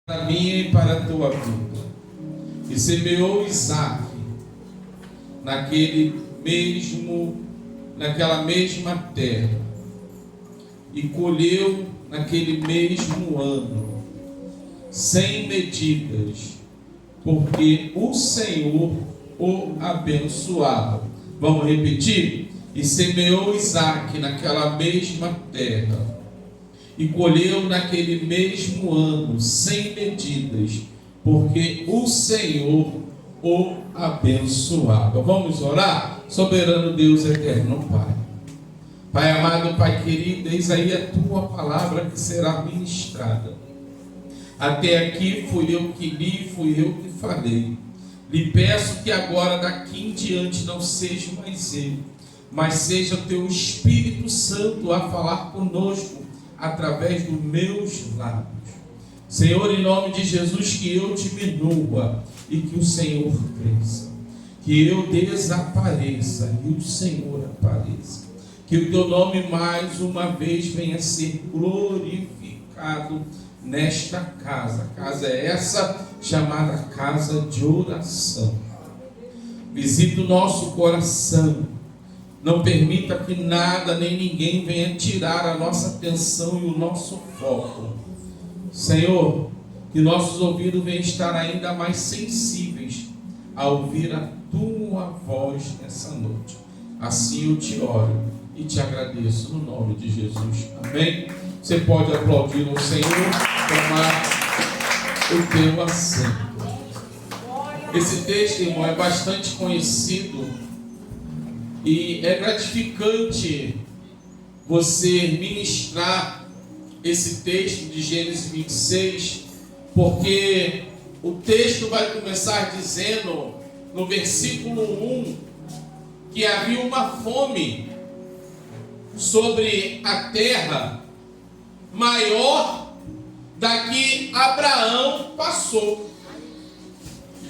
para mim e para a tua vida. E semeou Isaque naquela mesma terra, e colheu naquele mesmo ano, sem medidas, porque o Senhor o abençoava. Vamos repetir? E semeou Isaque naquela mesma terra, e colheu naquele mesmo ano, sem medidas, porque o Senhor o abençoava. Vamos orar? Soberano Deus eterno Pai. Pai amado, Pai querido, eis aí a tua palavra que será ministrada. Até aqui fui eu que li, fui eu que falei. Lhe peço que agora, daqui em diante, não seja mais eu, mas seja o teu Espírito Santo a falar conosco através dos meus lábios. Senhor, em nome de Jesus, que eu diminua e que o Senhor cresça, que eu desapareça e o Senhor apareça, que o teu nome mais uma vez venha a ser glorificado nesta casa. Casa é essa chamada casa de oração. Visita o nosso coração. Não permita que nada nem ninguém venha tirar a nossa atenção e o nosso foco. Senhor, que nossos ouvidos venham estar ainda mais sensíveis a ouvir a tua voz nessa noite. Assim eu te oro e te agradeço no nome de Jesus. Amém? Você pode aplaudir ao Senhor, tomar o teu assento. Esse texto, irmão, é bastante conhecido e é gratificante você ministrar esse texto de Gênesis 26, porque o texto vai começar dizendo, no versículo 1, que havia uma fome sobre a terra maior da que Abraão passou.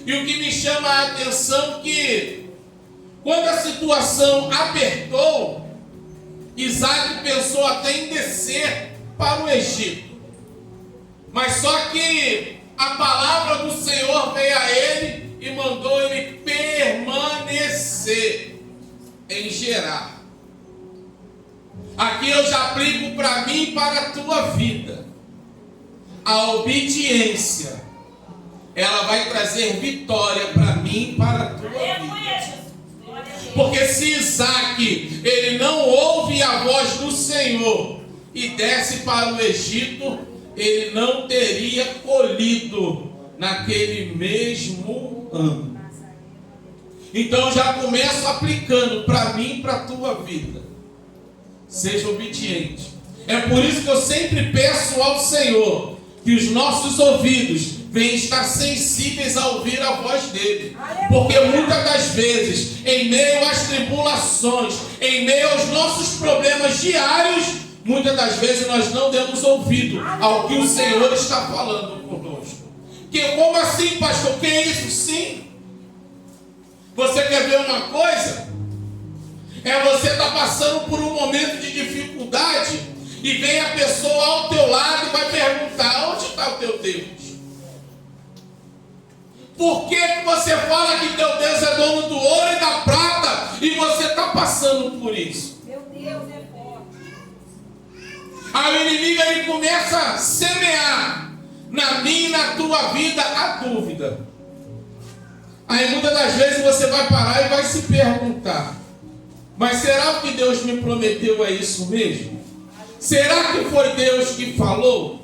E o que me chama a atenção é que, quando a situação apertou, Isaque pensou até em descer para o Egito. Mas só que a palavra do Senhor veio a ele e mandou ele permanecer em Gerar. Aqui eu já aplico para mim e para a tua vida. A obediência, ela vai trazer vitória para mim e para a tua vida. Porque se Isaque, ele não ouve a voz do Senhor e desce para o Egito, ele não teria colhido naquele mesmo ano. Então já começo aplicando para mim e para a tua vida. Seja obediente. É por isso que eu sempre peço ao Senhor que os nossos ouvidos venham estar sensíveis a ouvir a voz dele. Porque muitas das vezes, em meio às tribulações, em meio aos nossos problemas diários, muitas das vezes nós não damos ouvido ao que o Senhor está falando conosco. Como assim, pastor? Que é isso? Sim. Você quer ver uma coisa? É você estar passando por um momento de dificuldade e vem a pessoa ao teu lado e vai perguntar: onde está o teu Deus? Por que você fala que teu Deus é dono do ouro e da prata e você está passando por isso? Meu Deus é forte. Aí o inimigo ele começa a semear na minha e na tua vida a dúvida. Aí muitas das vezes você vai parar e vai se perguntar: mas será que Deus me prometeu é isso mesmo? Será que foi Deus que falou?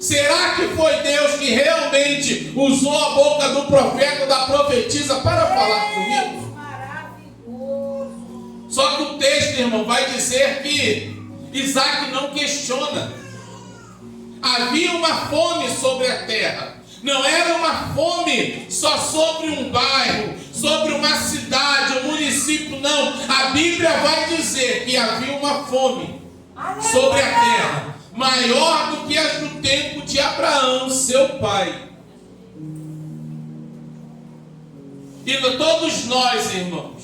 Será que foi Deus que realmente usou a boca do profeta, da profetisa para falar comigo? Maravilhoso. Só que o texto, irmão, vai dizer que Isaque não questiona. Havia uma fome sobre a terra. Não era uma fome só sobre um bairro, sobre uma cidade, um município, não. A Bíblia vai dizer que havia uma fome sobre a terra, maior do que as do tempo de Abraão, seu pai. E todos nós, irmãos,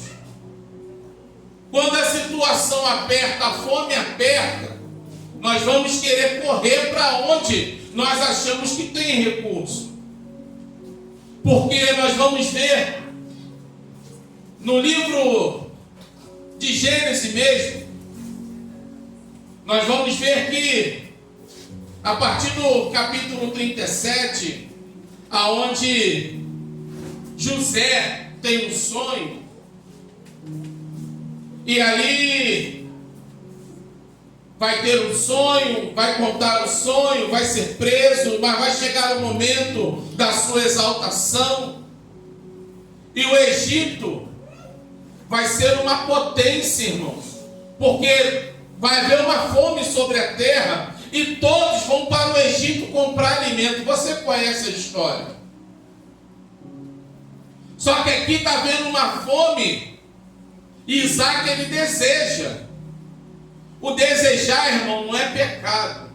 quando a situação aperta, a fome aperta, nós vamos querer correr para onde? nós achamos que tem recurso. Porque nós vamos ver no livro de Gênesis mesmo, nós vamos ver que a partir do capítulo 37, aonde José tem um sonho, e ali vai ter um sonho, vai contar o sonho, vai ser preso, mas vai chegar o momento da sua exaltação, e o Egito vai ser uma potência, irmãos, porque vai haver uma fome sobre a terra, e todos vão para o Egito comprar alimento. Você conhece a história? Só que aqui está havendo uma fome, e Isaac ele deseja. O desejar, irmão, não é pecado.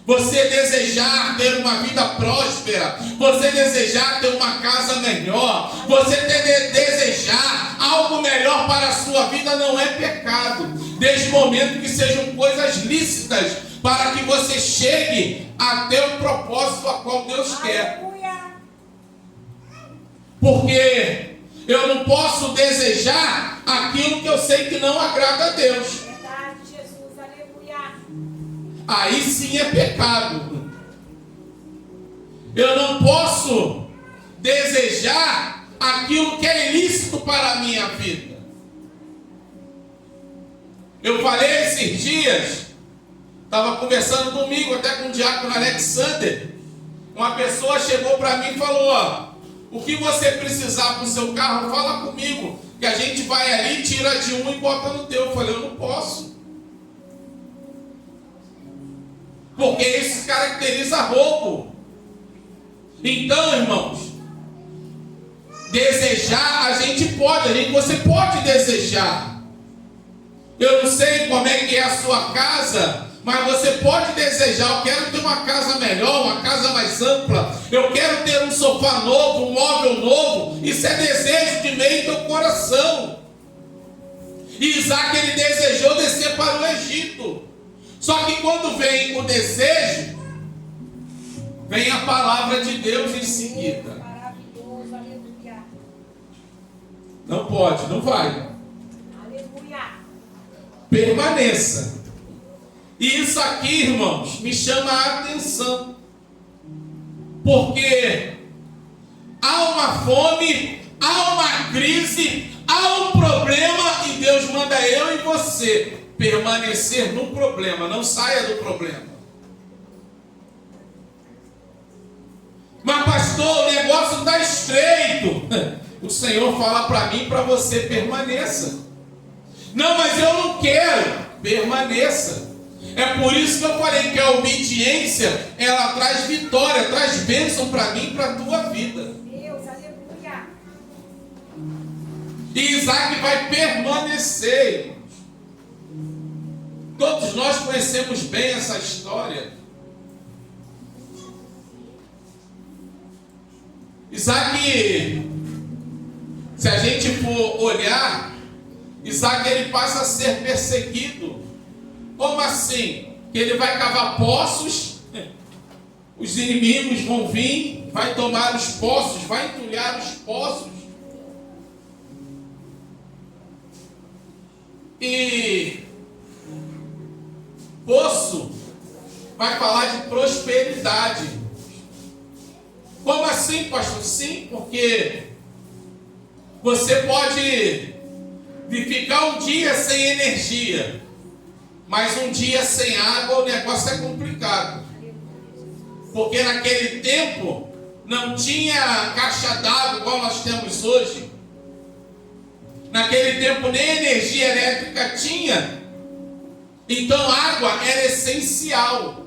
Você desejar ter uma vida próspera, você desejar ter uma casa melhor, você desejar algo melhor para a sua vida não é pecado, desde o momento que sejam coisas lícitas, para que você chegue até o propósito a qual Deus quer. Porque eu não posso desejar aquilo que eu sei que não agrada a Deus. Verdade, Jesus, aleluia. Aí sim é pecado. Eu não posso desejar aquilo que é ilícito para a minha vida. Eu falei esses dias, estava conversando domingo até com o diácono Alexander. Uma pessoa chegou para mim e falou: ó, o que você precisar para o seu carro, fala comigo, que a gente vai ali, tira de um e bota no teu. Eu falei: eu não posso, porque isso caracteriza roubo. Então, irmãos, desejar a gente pode, você pode desejar. Eu não sei como é que é a sua casa, mas você pode desejar: eu quero ter uma casa melhor, uma casa mais ampla, eu quero ter um sofá novo, um móvel novo. Isso é desejo de meio do teu coração. E Isaac, ele desejou descer para o Egito. Só que quando vem o desejo, vem a palavra de Deus em seguida. Maravilhoso, aleluia. Não pode, não vai. Aleluia. Permaneça. E isso aqui, irmãos, me chama a atenção, porque há uma fome, há uma crise, há um problema, e Deus manda eu e você permanecer no problema. Não saia do problema. Mas pastor, o negócio está estreito. O Senhor fala para mim e para você: permaneça. Não, mas eu não quero. Permaneça. É por isso que eu falei que a obediência, ela traz vitória, traz bênção para mim e para a tua vida. Deus, aleluia. E Isaac vai permanecer, irmãos. Todos nós conhecemos bem essa história. Isaac, se a gente for olhar, Isaac ele passa a ser perseguido. Como assim? Que ele vai cavar poços, os inimigos vão vir, vai tomar os poços, vai entulhar os poços. E poço vai falar de prosperidade. Como assim, pastor? Sim, porque você pode ficar um dia sem energia, mas um dia sem água o negócio é complicado. Porque naquele tempo não tinha caixa d'água igual nós temos hoje. Naquele tempo nem energia elétrica tinha. Então água era essencial.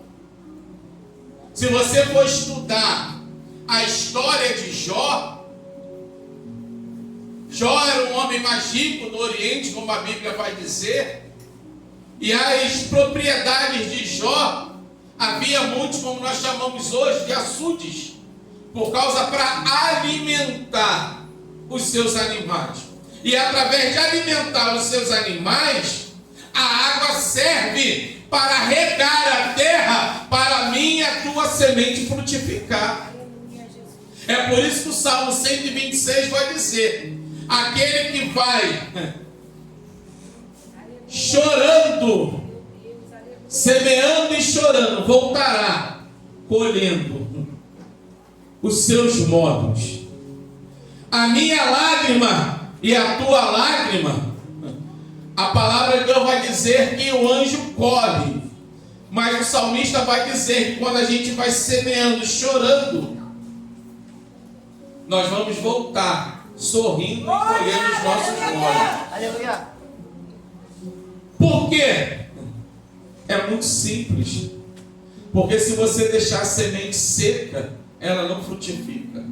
Se você for estudar a história de Jó, Jó era um homem mais rico do Oriente, como a Bíblia vai dizer. E as propriedades de Jó, havia muitos, como nós chamamos hoje, de açudes, por causa para alimentar os seus animais. E através de alimentar os seus animais, a água serve para regar a terra, para a minha e a tua semente frutificar. Aleluia, Jesus. É por isso que o Salmo 126 vai dizer: aquele que vai chorando, semeando e chorando, voltará colhendo os seus modos. A minha lágrima e a tua lágrima, a palavra de Deus vai dizer que o anjo colhe, mas o salmista vai dizer que quando a gente vai semeando, chorando, nós vamos voltar sorrindo e colhendo os nossos modos. Aleluia. Por quê? É muito simples. Porque se você deixar a semente seca, ela não frutifica.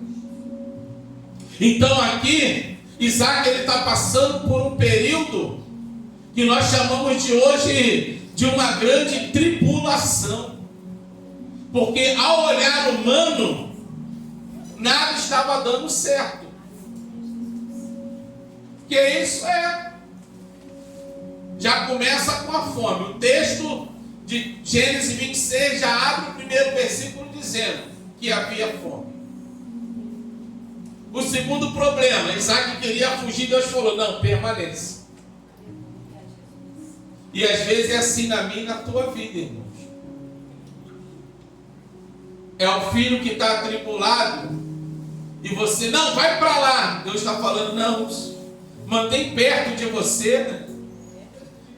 Então aqui, Isaac está passando por um período que nós chamamos de hoje de uma grande tribulação. Porque ao olhar humano, nada estava dando certo. Que isso já começa com a fome. O texto de Gênesis 26 já abre o primeiro versículo dizendo que havia fome. O segundo problema, Isaac queria fugir, Deus falou: não, permaneça. E às vezes é assim na minha e na tua vida, irmãos. É o filho que está atribulado e você, não, vai para lá. Deus está falando: não, mantém perto de você,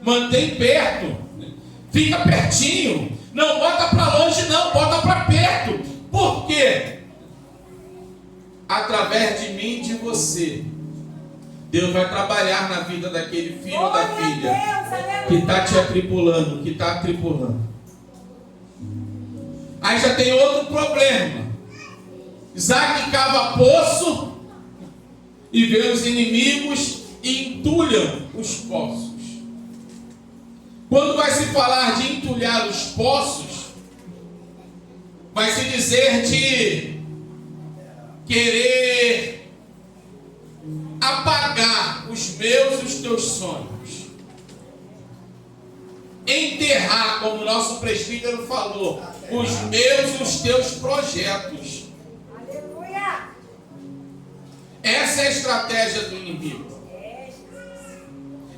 mantém perto, fica pertinho, não bota para longe não, bota para perto. Por quê? Através de mim e de você, Deus vai trabalhar na vida daquele filho ou da filha que está te atribulando, que está atribulando. Aí já tem outro problema. Isaac cava poço e vê os inimigos e entulham os poços. Quando vai se falar de entulhar os poços, vai se dizer de querer apagar os meus e os teus sonhos, enterrar, como o nosso presbítero falou, os meus e os teus projetos. Aleluia. Essa é a estratégia do inimigo.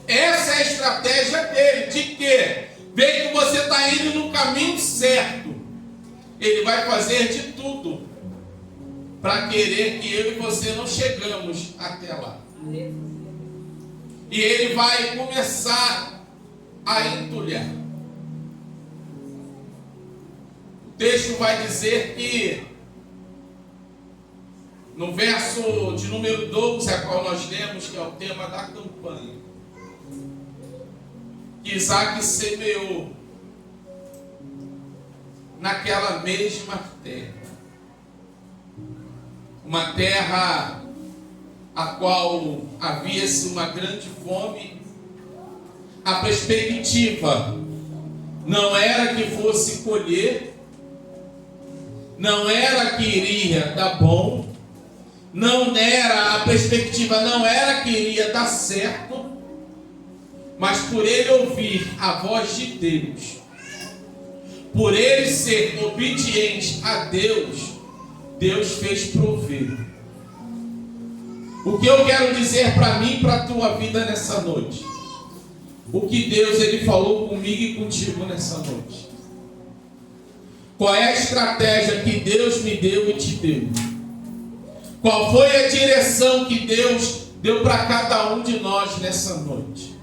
Essa é a estratégia dele. De quê? Vê que você está indo no caminho certo, ele vai fazer de tudo para querer que eu e você não chegamos até lá. E ele vai começar a entulhar. O texto vai dizer que no verso de número 12, a qual nós lemos, que é o tema da campanha, que Isaac semeou naquela mesma terra. Uma terra a qual havia-se uma grande fome. A perspectiva não era que fosse colher, não era que iria dar bom, a perspectiva não era que iria dar certo, mas por ele ouvir a voz de Deus, por ele ser obediente a Deus, Deus fez prover. O que eu quero dizer para mim e para a tua vida nessa noite? O que Deus ele falou comigo e contigo nessa noite? Qual é a estratégia que Deus me deu e te deu? Qual foi a direção que Deus deu para cada um de nós nessa noite?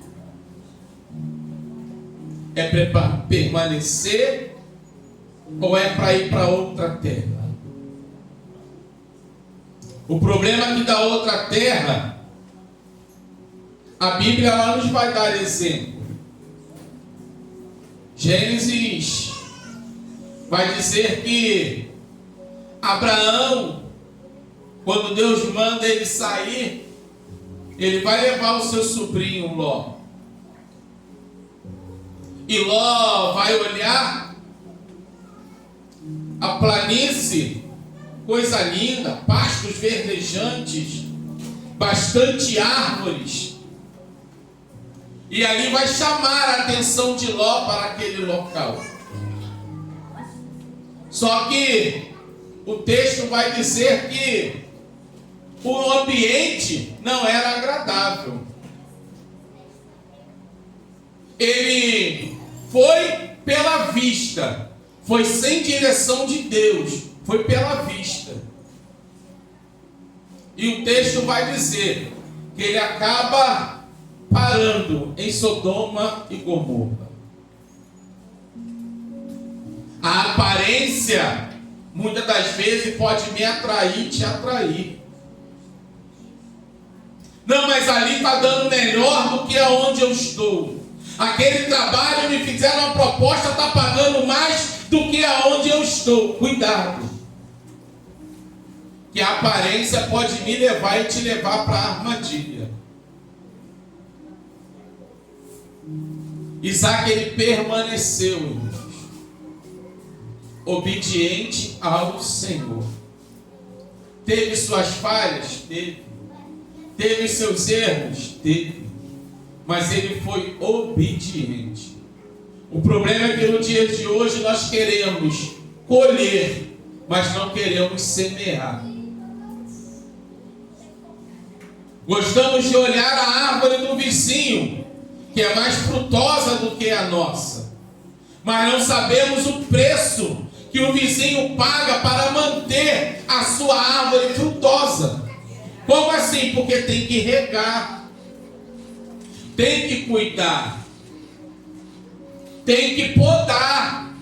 É para permanecer ou é para ir para outra terra? O problema é que da outra terra, a Bíblia ela nos vai dar exemplo. Gênesis vai dizer que Abraão, quando Deus manda ele sair, ele vai levar o seu sobrinho Ló. E Ló vai olhar a planície, coisa linda, pastos verdejantes, bastante árvores. E ali vai chamar a atenção de Ló para aquele local. Só que o texto vai dizer que o ambiente não era agradável. Ele foi pela vista, foi sem direção de Deus, foi pela vista. E o texto vai dizer que ele acaba parando em Sodoma e Gomorra. A aparência, muitas das vezes, pode me atrair, te atrair. Não, mas ali está dando melhor do que aonde eu estou. Aquele trabalho me fizeram uma proposta, está pagando mais do que aonde eu estou. Cuidado. Que a aparência pode me levar e te levar para a armadilha. Isaac, ele permaneceu, irmãos, obediente ao Senhor. Teve suas falhas? Teve. Teve seus erros? Teve. Mas ele foi obediente. O problema é que no dia de hoje nós queremos colher, mas não queremos semear. Gostamos de olhar a árvore do vizinho, que é mais frutosa do que a nossa, mas não sabemos o preço que o vizinho paga para manter a sua árvore frutosa. Como assim? Porque tem que regar, tem que cuidar, tem que podar.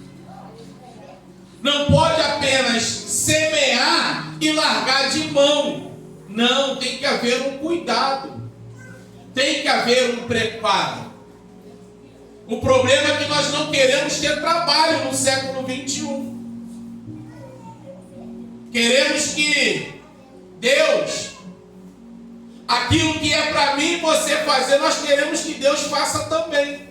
Não pode apenas semear e largar de mão. Não, tem que haver um cuidado, tem que haver um preparo. O problema é que nós não queremos ter trabalho no século 21. Queremos que Deus, aquilo que é para mim e você fazer, nós queremos que Deus faça também.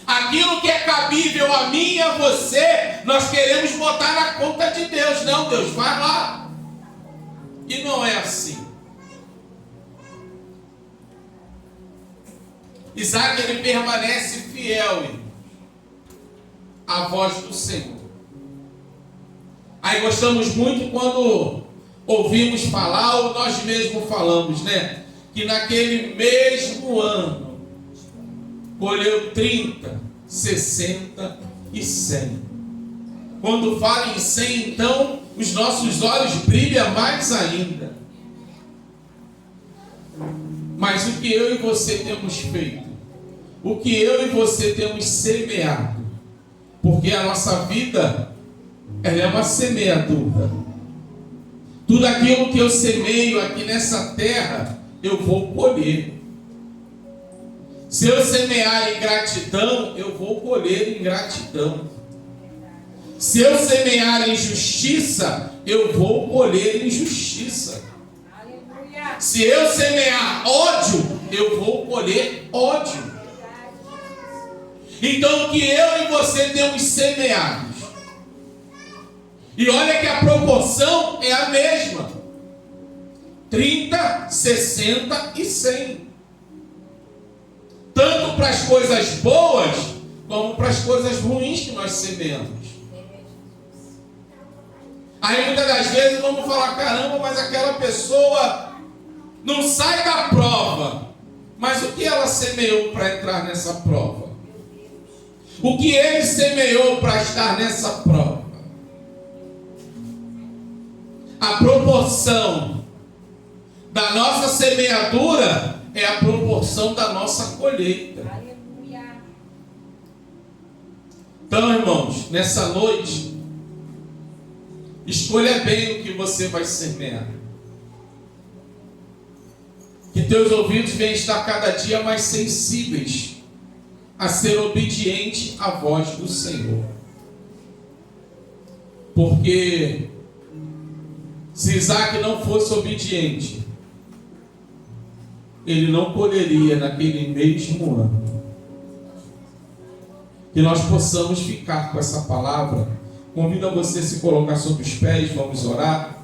Aquilo que é cabível a mim e a você, nós queremos botar na conta de Deus. Não, Deus, vai lá. E não é assim. Isaac, ele permanece fiel à voz do Senhor. Aí gostamos muito quando ouvimos falar, ou nós mesmos falamos, né? Que naquele mesmo ano colheu 30, 60 e 100. Quando fala em 100, então, os nossos olhos brilham mais ainda. Mas o que eu e você temos feito? O que eu e você temos semeado? Porque a nossa vida, ela é uma semeadura. Tudo aquilo que eu semeio aqui nessa terra, eu vou colher. Se eu semear ingratidão, eu vou colher ingratidão. Se eu semear injustiça, eu vou colher injustiça. Aleluia. Se eu semear ódio, eu vou colher ódio. Então, o que eu e você temos semeado? E olha que a proporção é a mesma: 30, 60 e 100. Tanto para as coisas boas, como para as coisas ruins que nós semeamos. Aí muitas das vezes vamos falar: caramba, mas aquela pessoa não sai da prova. Mas o que ela semeou para entrar nessa prova? O que ele semeou para estar nessa prova? A proporção da nossa semeadura é a proporção da nossa colheita. Então, irmãos, nessa noite, escolha bem o que você vai semear. Que teus ouvidos venham estar cada dia mais sensíveis a ser obediente à voz do Senhor. Porque se Isaac não fosse obediente, ele não colheria naquele mesmo ano. Que nós possamos ficar com essa palavra. Convido a você a se colocar sobre os pés, vamos orar.